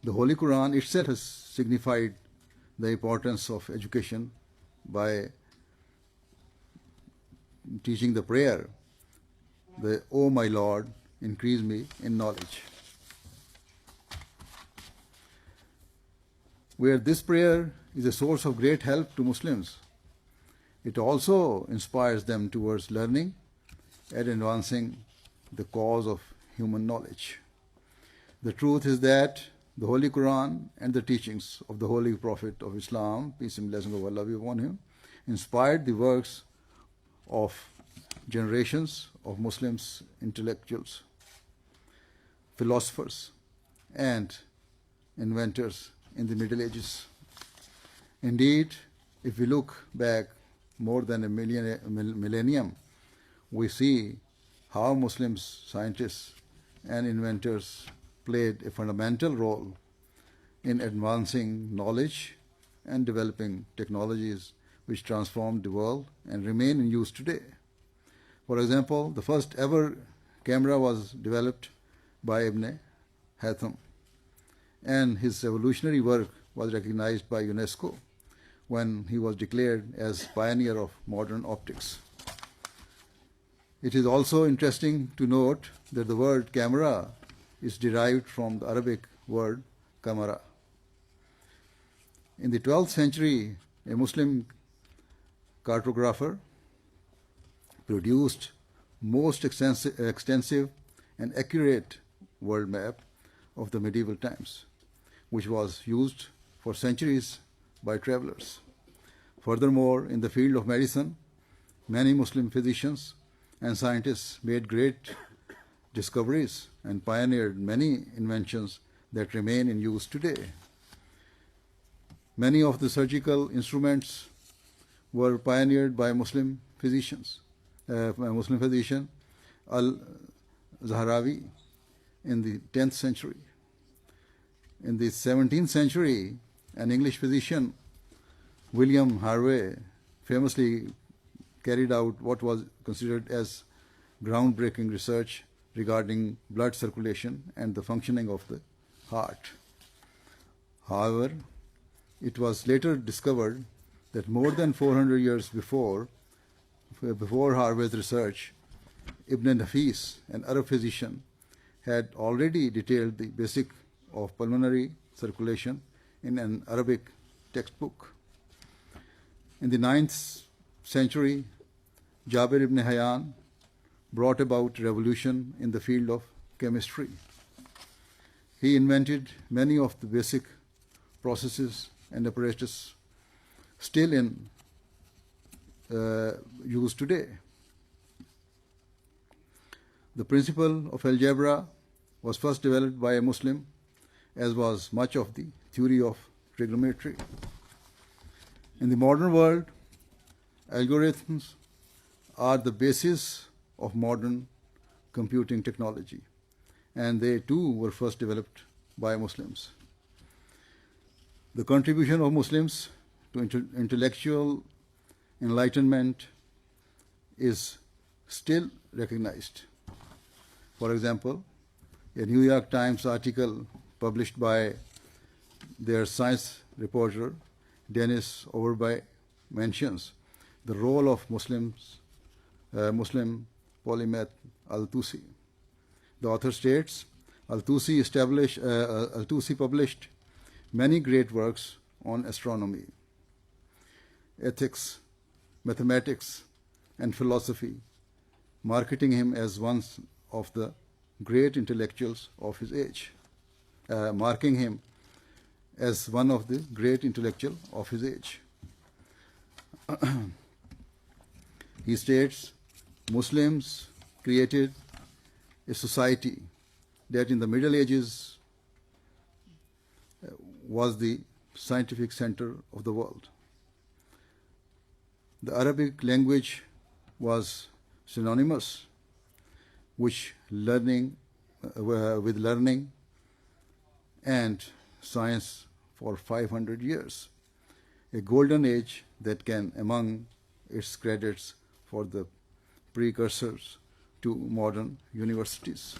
The Holy Quran itself has signified the importance of education by teaching the prayer, O my Lord, increase me in knowledge. Where this prayer is a source of great help to Muslims, it also inspires them towards learning and advancing the cause of human knowledge. The truth is that the Holy Quran and the teachings of the Holy Prophet of Islam, peace and blessing of Allah be upon him, inspired the works of generations of Muslims, intellectuals, philosophers, and inventors in the Middle Ages. Indeed, if we look back more than a millennium, we see how Muslims, scientists, and inventors played a fundamental role in advancing knowledge and developing technologies which transformed the world and remain in use today. For example, the first ever camera was developed by Ibn Haytham, and his revolutionary work was recognized by UNESCO when he was declared as pioneer of modern optics. It is also interesting to note that the word camera is derived from the Arabic word kamara. In the 12th century, a Muslim cartographer produced most extensive and accurate world map of the medieval times, which was used for centuries by travelers. Furthermore, in the field of medicine, many Muslim physicians and scientists made great discoveries and pioneered many inventions that remain in use today. Many of the surgical instruments were pioneered by Muslim physicians. Muslim physician Al-Zahrawi in the 10th century. In the 17th century, an English physician, William Harvey, famously carried out what was considered as groundbreaking research regarding blood circulation and the functioning of the heart. However, it was later discovered that more than 400 years before Harvey's research, Ibn Nafis, an Arab physician, had already detailed the basic of pulmonary circulation in an Arabic textbook. In the 9th century, Jabir ibn Hayyan brought about revolution in the field of chemistry. He invented many of the basic processes and apparatus still in use today. The principle of algebra was first developed by a Muslim, as was much of the theory of trigonometry. In the modern world, algorithms are the basis of modern computing technology, and they too were first developed by Muslims. The contribution of Muslims to intellectual enlightenment is still recognized. For example, a New York Times article published by their science reporter, Dennis Overby, mentions the role of Muslim polymath Al-Tusi. The author states, Al-Tusi published many great works on astronomy, ethics, mathematics, and philosophy, marketing him as one of the great intellectuals of his age, marking him as one of the great intellectuals of his age. He states, Muslims created a society that in the Middle Ages was the scientific center of the world. The Arabic language was synonymous with learning and science for 500 years, a golden age that can among its credits for the precursors to modern universities.